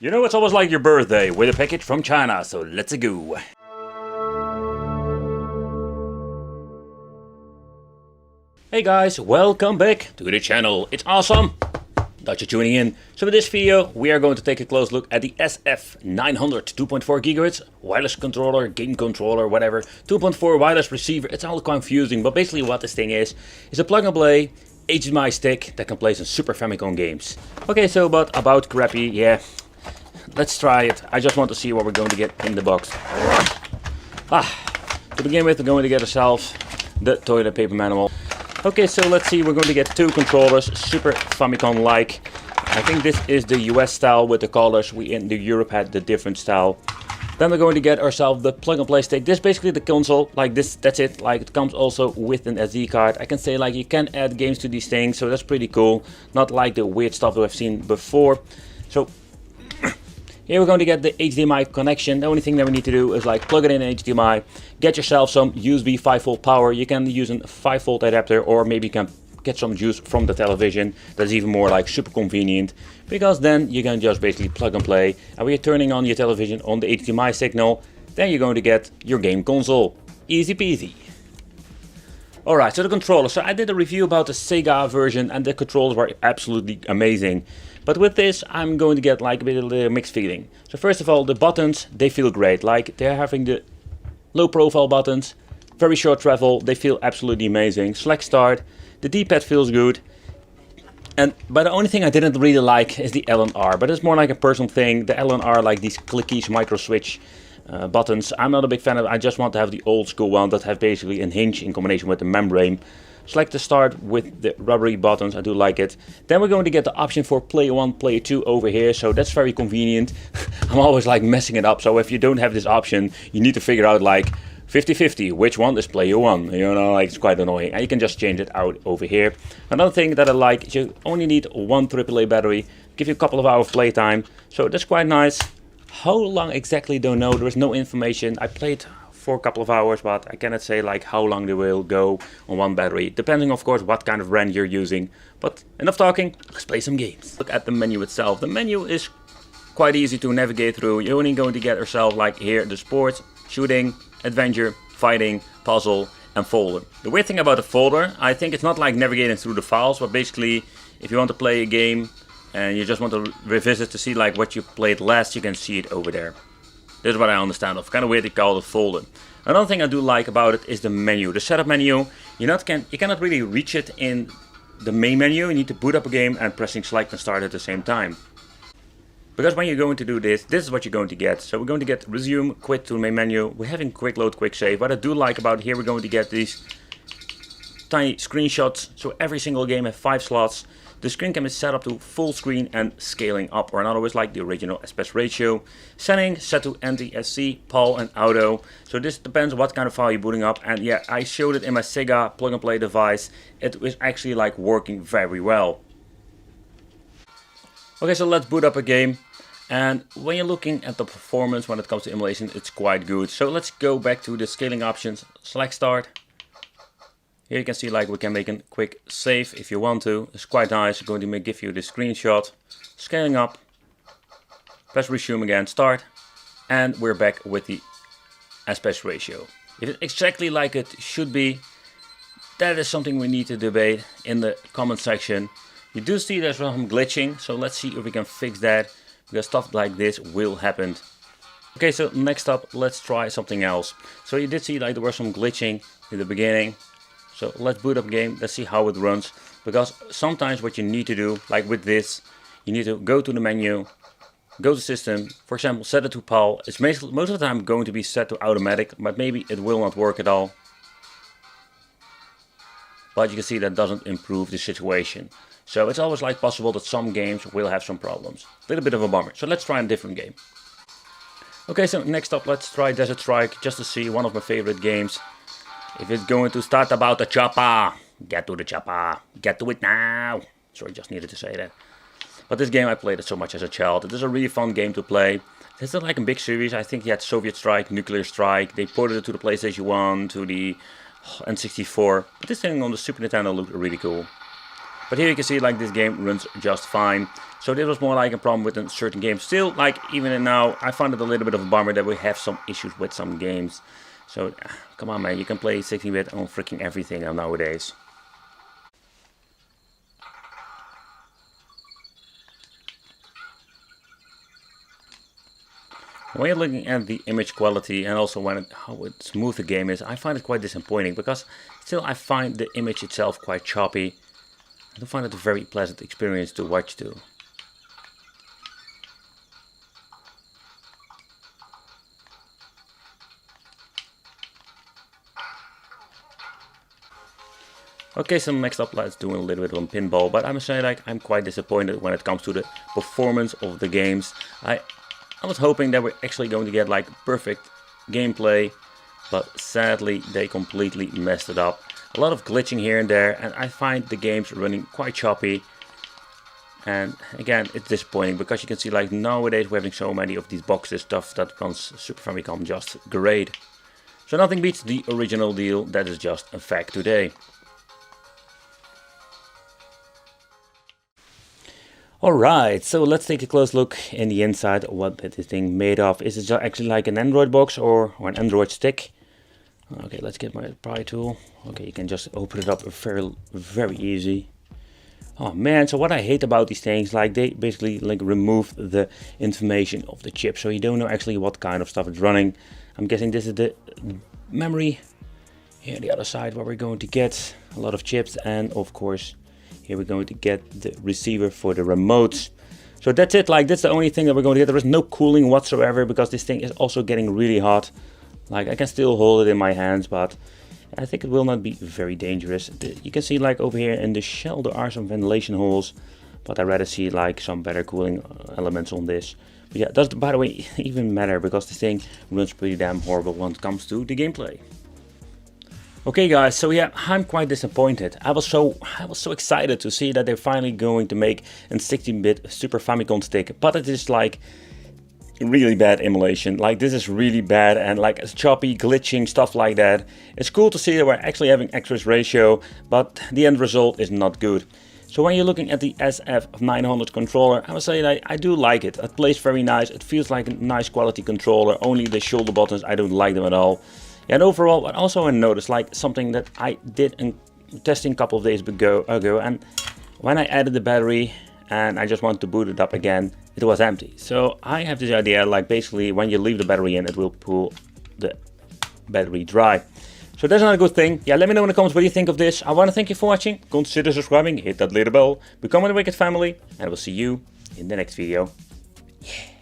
You know, it's almost like your birthday with a package from China, so let's go. Hey guys, welcome back to the channel. It's awesome that you're tuning in. So in this video, we are going to take a close look at the SF900 2.4 GHz wireless controller, game controller, whatever. 2.4 wireless receiver. It's all confusing, but basically what this thing is a plug and play HDMI stick that can play some Super Famicom games. Okay, so about crappy, yeah. Let's try it. I just want to see what we're going to get in the box. To begin with, we're going to get ourselves the toilet paper manual. Okay, so let's see, we're going to get two controllers, Super Famicom-like. I think this is the US style with the colors. We in Europe had the different style. Then we're going to get ourselves the plug and play stick. This is basically the console, like this, that's it. Like it comes also with an SD card. I can say like you can add games to these things, so that's pretty cool. Not like the weird stuff that I've seen before. So here we're going to get the HDMI connection. The only thing that we need to do is like plug it in HDMI, get yourself some USB 5V power. You can use a 5V adapter, or maybe you can get some juice from the television. That's even more like super convenient, because then you can just basically plug and play. And when you're turning on your television on the HDMI signal, then you're going to get your game console. Easy peasy. Alright, so the controller. So I did a review about the Sega version and the controllers were absolutely amazing. But with this, I'm going to get like a bit of a mixed feeling. So first of all, the buttons, they feel great. Like they're having the low profile buttons, very short travel, they feel absolutely amazing. Select start, the D-pad feels good. But the only thing I didn't really like is the L and R. But it's more like a personal thing. The L and R, like these clickies, micro switch buttons, I'm not a big fan of. I just want to have the old school one that have basically a hinge in combination with the membrane. Select the start with the rubbery buttons, I do like it. Then we're going to get the option for player 1, player 2 over here, so that's very convenient. I'm always like messing it up, so if you don't have this option, you need to figure out like 50-50, which one is player 1, you know, like it's quite annoying. And you can just change it out over here. Another thing that I like is you only need one AAA battery, give you a couple of hours playtime, so that's quite nice. How long exactly, don't know, there is no information. I played for a couple of hours, but I cannot say like how long they will go on one battery, depending of course what kind of brand you're using. But enough talking, let's play some games. Look at the menu itself. The menu is quite easy to navigate through. You're only going to get yourself like here the sports, shooting, adventure, fighting, puzzle and folder. The weird thing about the folder, I think it's not like navigating through the files, but basically if you want to play a game and you just want to revisit to see like what you played last, you can see it over there. This is what I understand of. Kind of weird they call it folder. Another thing I do like about it is the menu. The setup menu, you cannot really reach it in the main menu. You need to boot up a game and pressing select and start at the same time. Because when you're going to do this, this is what you're going to get. So we're going to get resume, quit to the main menu. We're having quick load, quick save. What I do like about here, we're going to get these tiny screenshots. So every single game has 5 slots. The screen can be set up to full screen and scaling up, or in other words like the original aspect ratio. Settings set to NTSC, PAL and auto. So this depends on what kind of file you're booting up. And yeah, I showed it in my Sega plug and play device. It was actually like working very well. Okay, so let's boot up a game. And when you're looking at the performance when it comes to emulation, it's quite good. So let's go back to the scaling options, select start. Here you can see like we can make a quick save if you want to. It's quite nice. I'm going to give you the screenshot. Scaling up. Press resume again, start. And we're back with the aspect ratio. If it's exactly like it should be, that is something we need to debate in the comment section. You do see there's some glitching, so let's see if we can fix that, because stuff like this will happen. Okay, so next up, let's try something else. So you did see like there was some glitching in the beginning. So let's boot up game, let's see how it runs. Because sometimes what you need to do, like with this, you need to go to the menu, go to system, for example set it to PAL. It's most of the time going to be set to automatic, but maybe it will not work at all. But you can see that doesn't improve the situation. So it's always like possible that some games will have some problems. A little bit of a bummer. So let's try a different game. Okay, so next up let's try Desert Strike, just to see one of my favorite games. If it's going to start about the chopper, get to the chopper, get to it now. Sorry, just needed to say that. But this game I played it so much as a child. It is a really fun game to play. It's not like a big series. I think you had Soviet Strike, Nuclear Strike. They ported it to the PlayStation 1, to the N64. But this thing on the Super Nintendo looked really cool. But here you can see like this game runs just fine. So this was more like a problem with a certain game. Still, like even now, I find it a little bit of a bummer that we have some issues with some games. So come on man, you can play 16-bit on freaking everything nowadays. When you're looking at the image quality and also how smooth the game is, I find it quite disappointing because still I find the image itself quite choppy. I don't find it a very pleasant experience to watch too. Okay, so next up let's do a little bit on pinball, but I must say like I'm quite disappointed when it comes to the performance of the games. I was hoping that we're actually going to get like perfect gameplay, but sadly they completely messed it up. A lot of glitching here and there, and I find the games running quite choppy. And again, it's disappointing because you can see like nowadays we're having so many of these boxes, stuff that runs Super Famicom just great. So nothing beats the original deal, that is just a fact today. Alright, so let's take a close look in the inside of what this thing made of. Is it just actually like an Android box or an Android stick? Okay, let's get my pry tool. Okay, you can just open it up very easy. Oh man, so what I hate about these things, like they basically like remove the information of the chip. So you don't know actually what kind of stuff it's running. I'm guessing this is the memory. Here the other side where we're going to get a lot of chips, and of course here we're going to get the receiver for the remotes. So that's it, like that's the only thing that we're going to get. There is no cooling whatsoever because this thing is also getting really hot. Like I can still hold it in my hands, but I think it will not be very dangerous. You can see like over here in the shell there are some ventilation holes, but I rather see like some better cooling elements on this. But yeah, it doesn't by the way even matter because this thing runs pretty damn horrible when it comes to the gameplay. Okay guys, so yeah, I'm quite disappointed. I was so excited to see that they're finally going to make a 16-bit Super Famicom stick, but it is like really bad emulation. Like this is really bad and like it's choppy, glitching, stuff like that. It's cool to see that we're actually having aspect ratio, but the end result is not good. So when you're looking at the SF900 controller, I would say that I do like it. It plays very nice. It feels like a nice quality controller. Only the shoulder buttons, I don't like them at all. And overall, but also I noticed like something that I did in testing a couple of days ago, and when I added the battery and I just wanted to boot it up again, it was empty. So I have this idea, like basically when you leave the battery in, it will pull the battery dry. So that's not a good thing. Yeah, let me know in the comments what you think of this. I want to thank you for watching. Consider subscribing, hit that little bell, become a Wicked family, and I will see you in the next video. Yeah.